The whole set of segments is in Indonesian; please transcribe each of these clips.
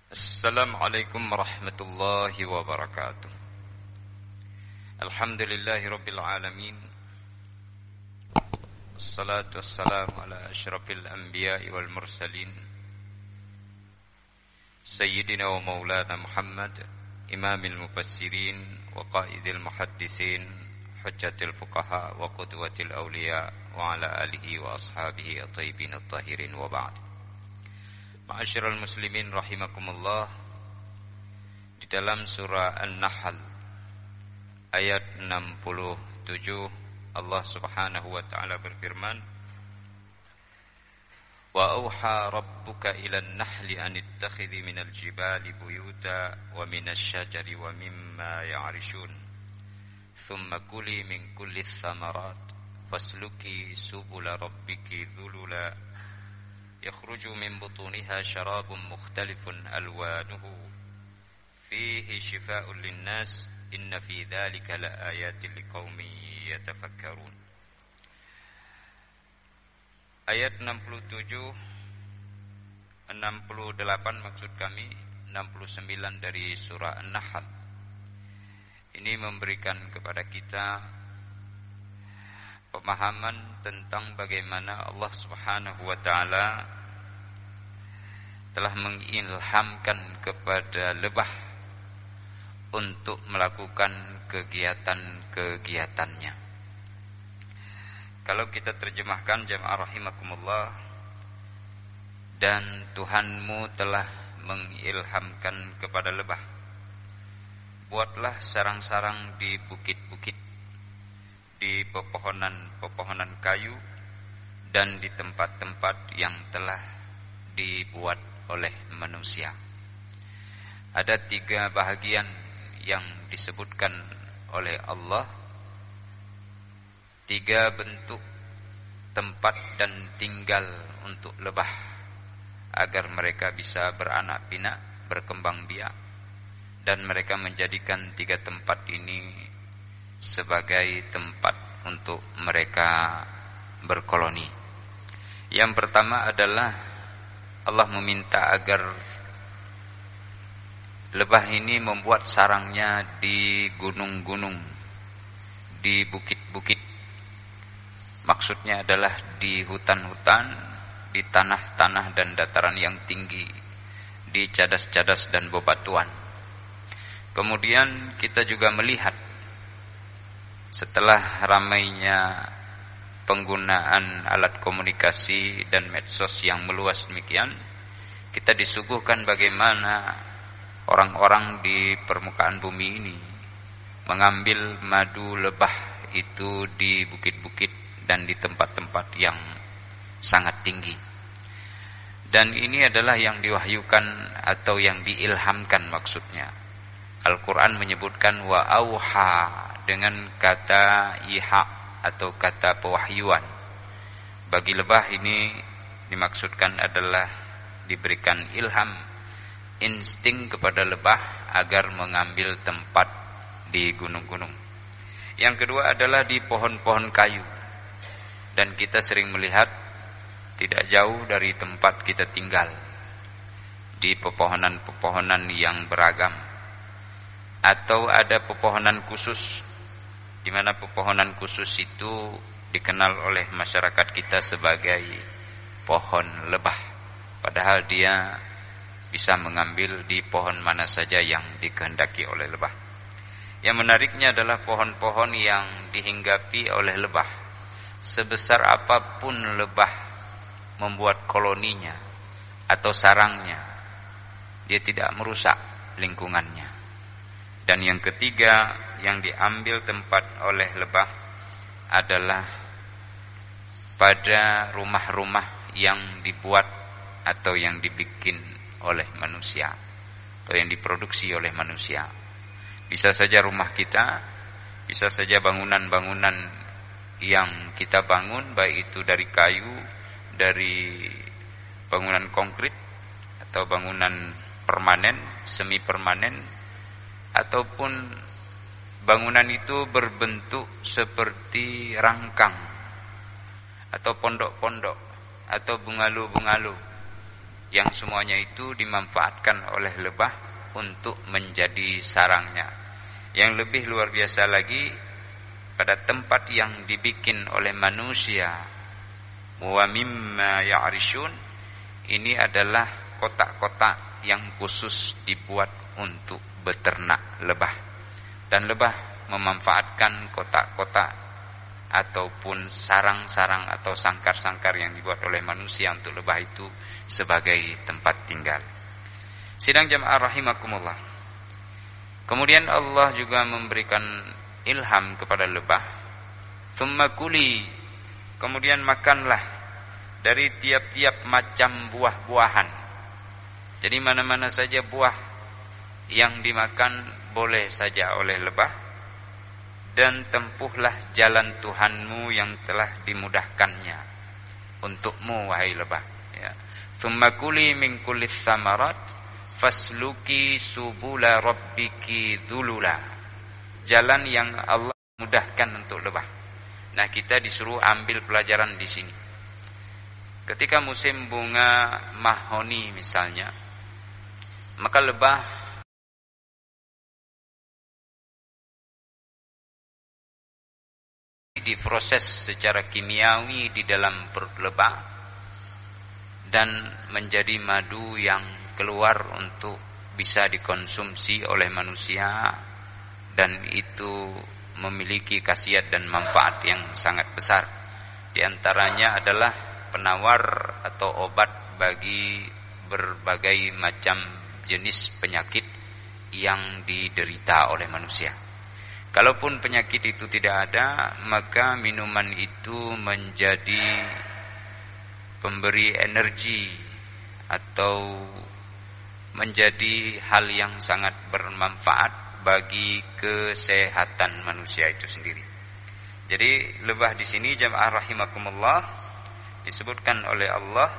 Assalamualaikum warahmatullahi wabarakatuh. Alhamdulillahi rabbil alamin. Assalatu wassalamu ala asyrafil anbiya'i wal mursalin, Sayyidina wa maulana Muhammad, imamil mufassirin wa qaidil muhaddisin, hujjatil fuqaha wa qudwatil awliya, wa ala alihi wa ashabihi at-tayyibin at-tahirin, wa ba'd. Ma'asyiral muslimin rahimakumullah. Di dalam surah An-Nahl ayat 67 Allah Subhanahu wa taala berfirman, "Wa auha rabbuka ilan nahli an ittakhidhi minal jibali buyuta wa minasy syajari wa mimma ya'rishun. Thumma kuli min kulli thamarat fasluki subula rabbiki dhulula yakhruju min butuniha syarabun mukhtalifun alwanuhu fihi shifaa'un linnas inna fi dzalika laayatin liqaumin yatafakkarun." Ayat 67, 68 maksud kami, 69 dari surah An-Nahl ini memberikan kepada kita pemahaman tentang bagaimana Allah Subhanahu wa taala telah mengilhamkan kepada lebah untuk melakukan kegiatan-kegiatannya. Kalau kita terjemahkan jamaah rahimakumullah, dan Tuhanmu telah mengilhamkan kepada lebah, buatlah sarang-sarang di bukit-bukit, di pepohonan-pepohonan kayu, dan di tempat-tempat yang telah dibuat oleh manusia. Ada 3 bahagian yang disebutkan oleh Allah, 3 bentuk tempat dan tinggal untuk lebah agar mereka bisa beranak pinak, berkembang biak, dan mereka menjadikan 3 tempat ini sebagai tempat untuk mereka berkoloni. Yang pertama adalah Allah meminta agar lebah ini membuat sarangnya di gunung-gunung, di bukit-bukit. Maksudnya adalah di hutan-hutan, di tanah-tanah dan dataran yang tinggi, di cadas-cadas dan bebatuan. Kemudian kita juga melihat setelah ramainya penggunaan alat komunikasi dan medsos yang meluas demikian, kita disuguhkan bagaimana orang-orang di permukaan bumi ini mengambil madu lebah itu di bukit-bukit dan di tempat-tempat yang sangat tinggi. Dan ini adalah yang diwahyukan atau yang diilhamkan maksudnya. Al-Quran menyebutkan wa auha dengan kata iha atau kata pewahyuan. Bagi lebah ini dimaksudkan adalah diberikan ilham, insting kepada lebah agar mengambil tempat di gunung-gunung. Yang kedua adalah di pohon-pohon kayu. Dan kita sering melihat tidak jauh dari tempat kita tinggal, di pepohonan-pepohonan yang beragam, atau ada pepohonan khusus, di mana pepohonan khusus itu dikenal oleh masyarakat kita sebagai pohon lebah, padahal dia bisa mengambil di pohon mana saja yang dikehendaki oleh lebah. Yang menariknya adalah pohon-pohon yang dihinggapi oleh lebah. Sebesar apapun lebah membuat koloninya atau sarangnya, dia tidak merusak lingkungannya. Dan yang ketiga yang diambil tempat oleh lebah adalah pada rumah-rumah yang dibuat atau yang dibikin oleh manusia atau yang diproduksi oleh manusia. Bisa saja rumah kita, bisa saja bangunan-bangunan yang kita bangun, baik itu dari kayu, dari bangunan konkrit atau bangunan permanen, semi permanen, ataupun bangunan itu berbentuk seperti rangkang atau pondok-pondok atau bungalu-bungalu yang semuanya itu dimanfaatkan oleh lebah untuk menjadi sarangnya. Yang lebih luar biasa lagi, pada tempat yang dibikin oleh manusia, wa mimma ya'rishun, ini adalah kotak-kotak yang khusus dibuat untuk beternak lebah. Dan lebah memanfaatkan kotak-kotak ataupun sarang-sarang atau sangkar-sangkar yang dibuat oleh manusia untuk lebah itu sebagai tempat tinggal. Sidang jamaah rahimakumullah. Kemudian Allah juga memberikan ilham kepada lebah. Tsumma kuli, kemudian makanlah dari tiap-tiap macam buah-buahan. Jadi mana-mana saja buah yang dimakan boleh saja oleh lebah. Dan tempuhlah jalan Tuhanmu yang telah dimudahkannya untukmu, wahai lebah. Ya. Tsumma kuli min kullis tsamarat fasluki subula rabbiki dzulula. Jalan yang Allah mudahkan untuk lebah. Nah, kita disuruh ambil pelajaran di sini. Ketika musim bunga mahoni misalnya, maka lebah diproses secara kimiawi di dalam perut lebah dan menjadi madu yang keluar untuk bisa dikonsumsi oleh manusia, dan itu memiliki khasiat dan manfaat yang sangat besar. Di antaranya adalah penawar atau obat bagi berbagai macam jenis penyakit yang diderita oleh manusia. Kalaupun penyakit itu tidak ada, maka minuman itu menjadi pemberi energi atau menjadi hal yang sangat bermanfaat bagi kesehatan manusia itu sendiri. Jadi lebah di sini jamaah rahimakumullah disebutkan oleh Allah,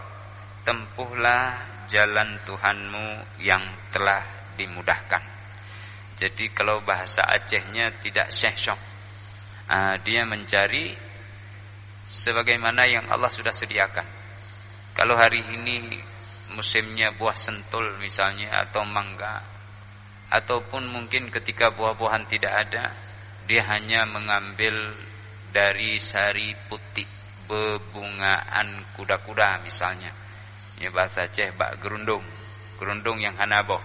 tempuhlah jalan Tuhanmu yang telah dimudahkan. Jadi kalau bahasa Acehnya tidak syekh-syok, dia mencari sebagaimana yang Allah sudah sediakan. Kalau hari ini musimnya buah sentul misalnya atau mangga, ataupun mungkin ketika buah-buahan tidak ada, dia hanya mengambil dari sari putih bebungaan kuda-kuda misalnya. Ya, bahasa Aceh bak gerundung yang hanaboh.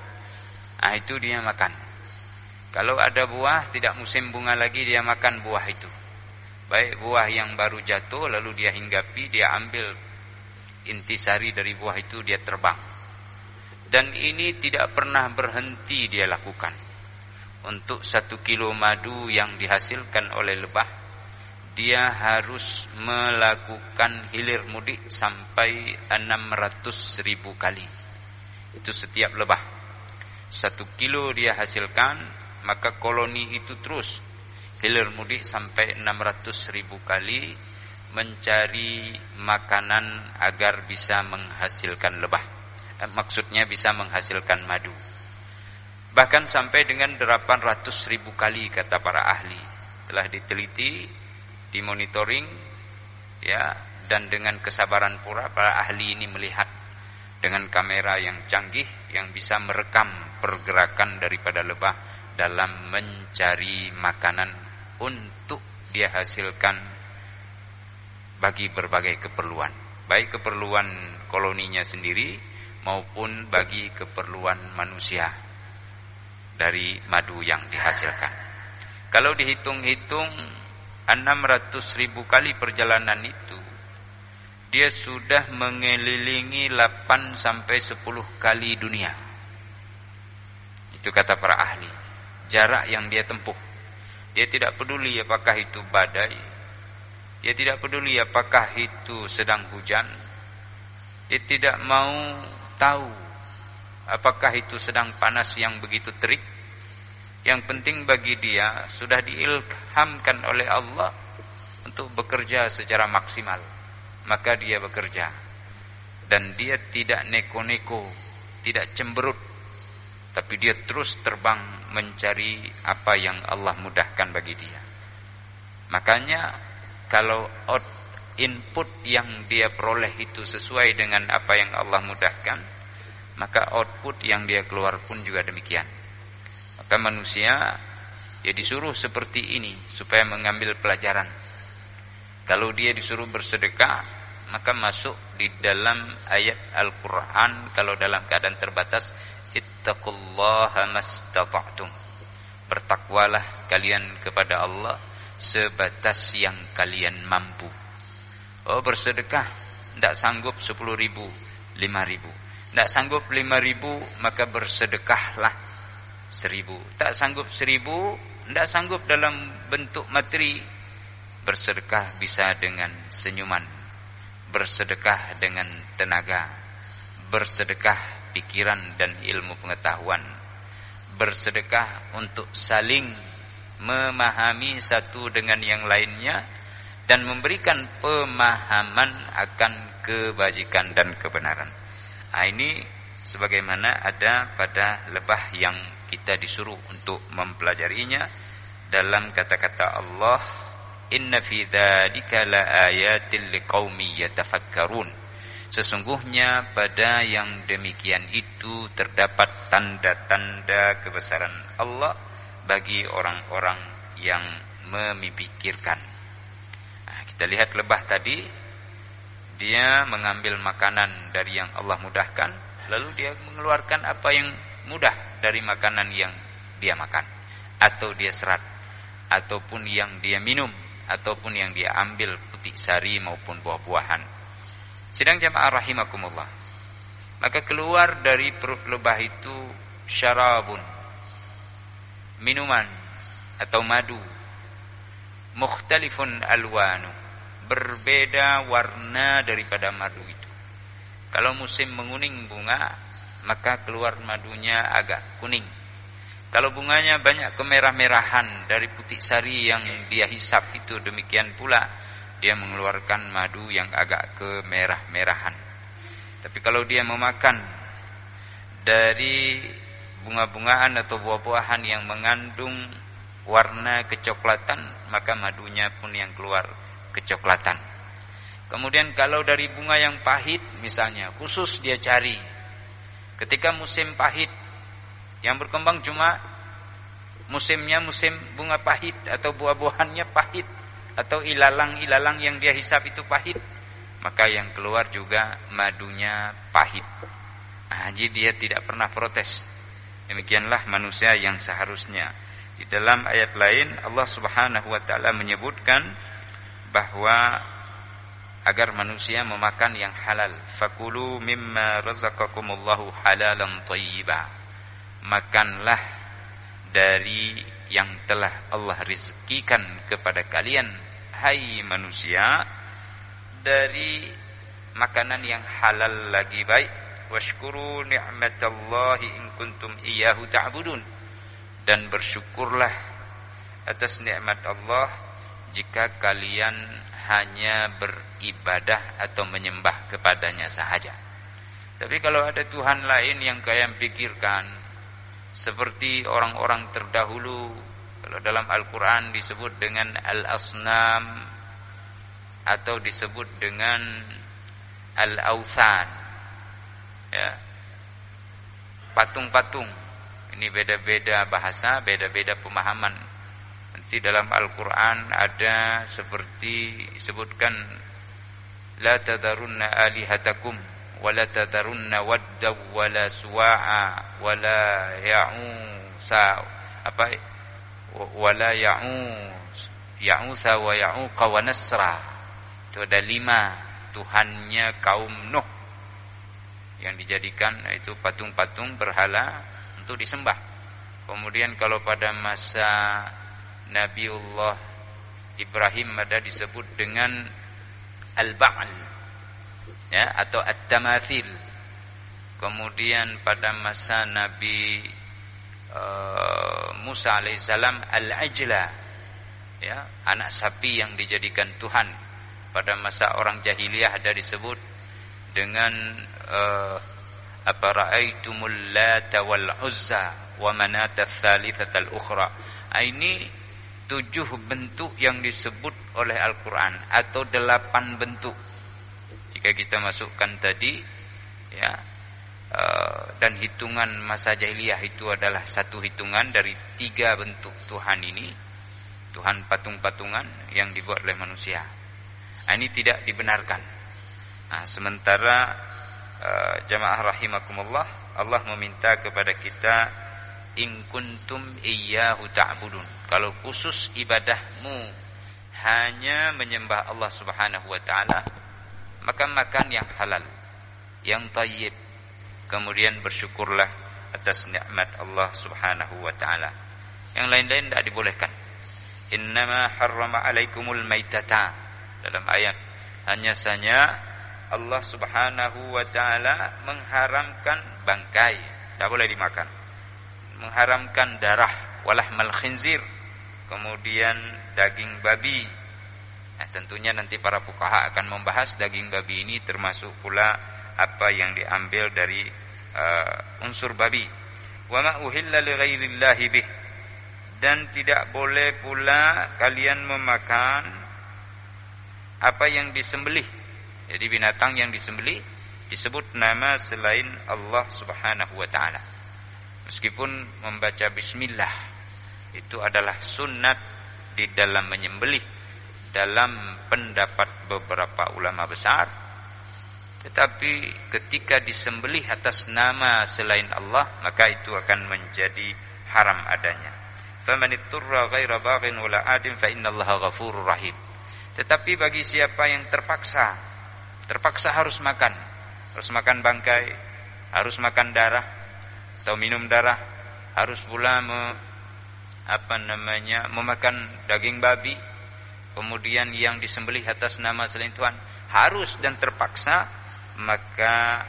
Itu dia makan. Kalau ada buah tidak musim bunga lagi, dia makan buah itu. Baik buah yang baru jatuh lalu dia hinggapi, dia ambil intisari dari buah itu, dia terbang. Dan ini tidak pernah berhenti dia lakukan. Untuk 1 kilo madu yang dihasilkan oleh lebah, dia harus melakukan hilir mudik sampai 600.000 kali. Itu setiap lebah. 1 kilo dia hasilkan, maka koloni itu terus hilir mudik sampai 600.000 kali mencari makanan agar bisa menghasilkan lebah. Maksudnya bisa menghasilkan madu. Bahkan sampai dengan 800.000 kali kata para ahli. Telah diteliti, dimonitoring, ya, dan dengan kesabaran pula para ahli ini melihat dengan kamera yang canggih yang bisa merekam pergerakan daripada lebah dalam mencari makanan untuk dia hasilkan bagi berbagai keperluan, baik keperluan koloninya sendiri maupun bagi keperluan manusia dari madu yang dihasilkan. Kalau dihitung-hitung 600.000 kali perjalanan itu, dia sudah mengelilingi 8 sampai 10 kali dunia. Itu kata para ahli. Jarak yang dia tempuh. Dia tidak peduli apakah itu badai, dia tidak peduli apakah itu sedang hujan, dia tidak mau tahu apakah itu sedang panas yang begitu terik. Yang penting bagi dia sudah diilhamkan oleh Allah untuk bekerja secara maksimal, maka dia bekerja. Dan dia tidak neko-neko, tidak cemberut, tapi dia terus terbang mencari apa yang Allah mudahkan bagi dia. Makanya kalau input yang dia peroleh itu sesuai dengan apa yang Allah mudahkan, maka output yang dia keluar pun juga demikian. Maka manusia ya disuruh seperti ini supaya mengambil pelajaran. Kalau dia disuruh bersedekah, maka masuk di dalam ayat Al-Quran kalau dalam keadaan terbatas, ittaqullaha mastata'tum. Bertakwalah kalian kepada Allah sebatas yang kalian mampu. Oh, bersedekah tidak sanggup 10.000, 5.000. Tidak sanggup 5.000, maka bersedekahlah 1.000. Tak sanggup 1.000, tidak sanggup dalam bentuk materi, bersedekah bisa dengan senyuman, bersedekah dengan tenaga, bersedekah pikiran dan ilmu pengetahuan, bersedekah untuk saling memahami satu dengan yang lainnya dan memberikan pemahaman akan kebajikan dan kebenaran. Ini sebagaimana ada pada lebah yang kita disuruh untuk mempelajarinya dalam kata-kata Allah, inna fi dzalika laayatil liqaumi yatafakkarun. Sesungguhnya pada yang demikian itu terdapat tanda-tanda kebesaran Allah bagi orang-orang yang memikirkan. Kita lihat lebah tadi, dia mengambil makanan dari yang Allah mudahkan, lalu dia mengeluarkan apa yang mudah dari makanan yang dia makan, atau dia serat, ataupun yang dia minum, ataupun yang dia ambil putik sari maupun buah-buahan. Sedang jamaah rahimakumullah, maka keluar dari perut lebah itu syarabun, minuman atau madu, mukhtalifun alwanu, berbeda warna daripada madu itu. Kalau musim menguning bunga, maka keluar madunya agak kuning. Kalau bunganya banyak kemerah-merahan dari putik sari yang dia hisap itu, demikian pula dia mengeluarkan madu yang agak kemerah-merahan. Tapi kalau dia memakan dari bunga-bungaan atau buah-buahan yang mengandung warna kecoklatan, maka madunya pun yang keluar kecoklatan. Kemudian kalau dari bunga yang pahit misalnya, khusus dia cari ketika musim pahit, yang berkembang cuma musimnya musim bunga pahit atau buah-buahannya pahit, atau ilalang-ilalang yang dia hisap itu pahit, maka yang keluar juga madunya pahit. Jadi dia tidak pernah protes. Demikianlah manusia yang seharusnya. Di dalam ayat lain Allah Subhanahu wa taala menyebutkan bahwa agar manusia memakan yang halal. Fakulu mimma razaqakumullahu halalan thayyiba. Makanlah dari yang telah Allah rizkikan kepada kalian, hai manusia, dari makanan yang halal lagi baik. Washkuru ni'matallahi in kuntum iyyahu ta'budun. Dan bersyukurlah atas nikmat Allah jika kalian hanya beribadah atau menyembah kepadanya sahaja. Tapi kalau ada Tuhan lain yang kalian pikirkan, seperti orang-orang terdahulu, kalau dalam Al-Quran disebut dengan al-asnam atau disebut dengan al-awthan, ya, patung-patung. Ini beda-beda bahasa, beda-beda pemahaman. Nanti dalam Al-Quran ada seperti disebutkan, la tadarunna alihatakum wala tadarunna wadda wala suwa'a wala ya'usa wala ya'usa wa ya'uqa wa nasra. Itu ada 5 Tuhannya kaum Nuh yang dijadikan itu patung-patung berhala untuk disembah. Kemudian kalau pada masa Nabiullah Ibrahim ada disebut dengan al-ba'al, ya, atau at-tamathil. Kemudian pada masa Nabi Musa alaihissalam al-ajla, ya, anak sapi yang dijadikan Tuhan. Pada masa orang jahiliyah ada disebut dengan afara'aitumul lata wal uzza wa manata tsalitsatal ukhra. Ini 7 bentuk yang disebut oleh Al-Quran, atau 8 bentuk. Jika kita masukkan tadi, ya, dan hitungan masa jahiliyah itu adalah satu hitungan dari 3 bentuk Tuhan ini, Tuhan patung-patungan yang dibuat oleh manusia. Ini tidak dibenarkan. Sementara jamaah rahimakumullah, Allah meminta kepada kita, in kuntum iyyahu ta'budun. Kalau khusus ibadahmu hanya menyembah Allah Subhanahu wa taala, maka makan yang halal, yang thayyib. Kemudian bersyukurlah atas nikmat Allah Subhanahu wa taala. Yang lain-lain tidak dibolehkan. Innama harrama alaikumul maitata. Dalam ayat, hanya saja Allah Subhanahu wa taala mengharamkan bangkai, tidak boleh dimakan. Mengharamkan darah, walahmal khinzir, kemudian daging babi. Tentunya nanti para fuqaha akan membahas daging babi ini termasuk pula apa yang diambil dari unsur babi. Wa ma uhilla li ghairillahi bih, dan tidak boleh pula kalian memakan apa yang disembelih. Jadi binatang yang disembelih disebut nama selain Allah Subhanahu wa taala. Meskipun membaca bismillah itu adalah sunnat di dalam menyembelih dalam pendapat beberapa ulama besar, tetapi ketika disembelih atas nama selain Allah, maka itu akan menjadi haram adanya. Famanitturra ghaira baghin wala adin fa innallaha ghafurur rahim. Tetapi bagi siapa yang terpaksa harus makan bangkai, harus makan darah atau minum darah, harus pula memakan daging babi, kemudian yang disembelih atas nama selain Tuhan, harus dan terpaksa, maka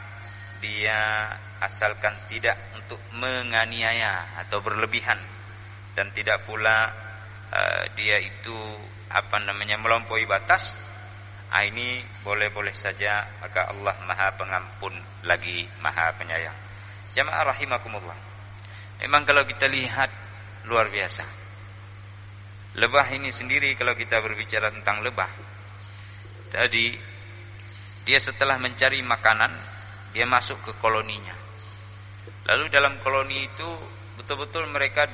dia asalkan tidak untuk menganiaya atau berlebihan, dan tidak pula dia itu melampaui batas, ini boleh-boleh saja, maka Allah Maha Pengampun lagi Maha Penyayang. Jamaah rahimakumullah, memang kalau kita lihat luar biasa. Lebah ini sendiri, kalau kita berbicara tentang lebah, tadi dia setelah mencari makanan, dia masuk ke koloninya. Lalu dalam koloni itu betul-betul mereka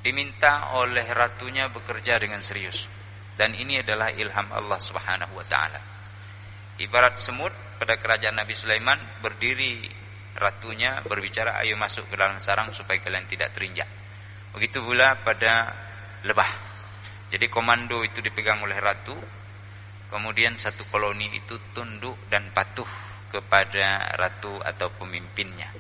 diminta oleh ratunya bekerja dengan serius. Dan ini adalah ilham Allah Subhanahu wa taala. Ibarat semut pada kerajaan Nabi Sulaiman, berdiri ratunya berbicara, ayo masuk ke dalam sarang supaya kalian tidak terinjak. Begitu pula pada lebah. Jadi komando itu dipegang oleh ratu, kemudian satu koloni itu tunduk dan patuh kepada ratu atau pemimpinnya.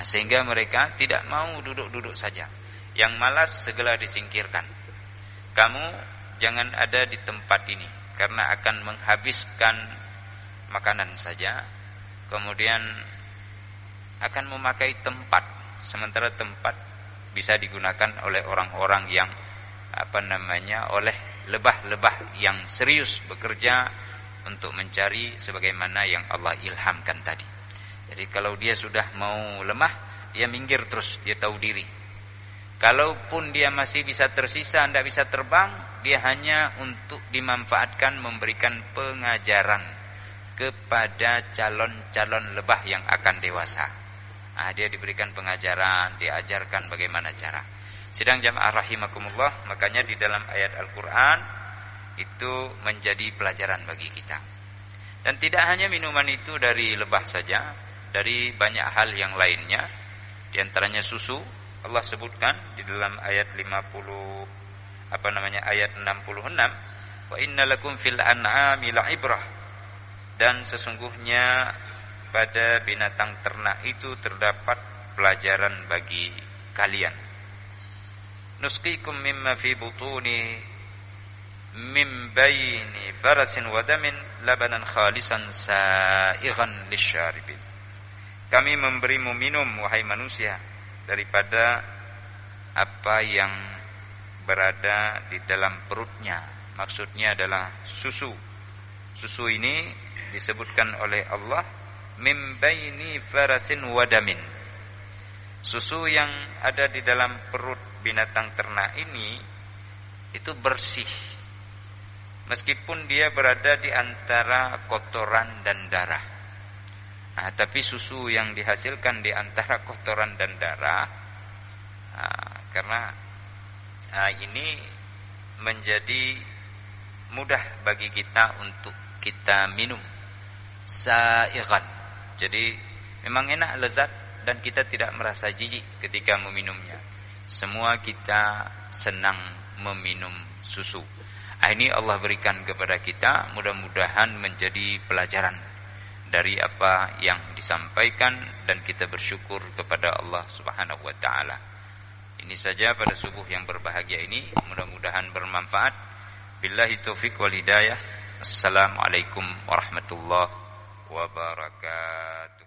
Sehingga mereka tidak mau duduk-duduk saja. Yang malas segera disingkirkan. Kamu jangan ada di tempat ini, karena akan menghabiskan makanan saja, kemudian akan memakai tempat, sementara tempat bisa digunakan oleh orang-orang yang oleh lebah-lebah yang serius bekerja untuk mencari sebagaimana yang Allah ilhamkan tadi. Jadi kalau dia sudah mau lemah, dia minggir terus, dia tahu diri. Kalaupun dia masih bisa tersisa, tidak bisa terbang, dia hanya untuk dimanfaatkan memberikan pengajaran kepada calon-calon lebah yang akan dewasa. Dia diberikan pengajaran, diajarkan bagaimana cara. Sedang jamaah rahimakumullah, makanya di dalam ayat Al-Quran itu menjadi pelajaran bagi kita. Dan tidak hanya minuman itu dari lebah saja, dari banyak hal yang lainnya. Di antaranya susu. Allah sebutkan di dalam ayat ayat 66, wa innalakum fil an'ami la'ibrah, dan sesungguhnya pada binatang ternak itu terdapat pelajaran bagi kalian. Nusqikum mimma fi butuni min baini farasin wa damin labanan khalisan sa'ighan lisyaribin. Kami memberimu minum, wahai manusia, daripada apa yang berada di dalam perutnya. Maksudnya adalah susu. Susu ini disebutkan oleh Allah mim baini farasin wadamin. Susu yang ada di dalam perut binatang ternak ini itu bersih, meskipun dia berada di antara kotoran dan darah. Tapi susu yang dihasilkan di antara kotoran dan darah, karena ini menjadi mudah bagi kita untuk kita minum sa'igan. Jadi memang enak, lezat, dan kita tidak merasa jijik ketika meminumnya. Semua kita senang meminum susu. Ini Allah berikan kepada kita, mudah-mudahan menjadi pelajaran dari apa yang disampaikan, dan kita bersyukur kepada Allah Subhanahu wa taala. Ini saja pada subuh yang berbahagia ini, mudah-mudahan bermanfaat. Billahi taufiq wal hidayah. Assalamualaikum warahmatullahi wabarakatuh.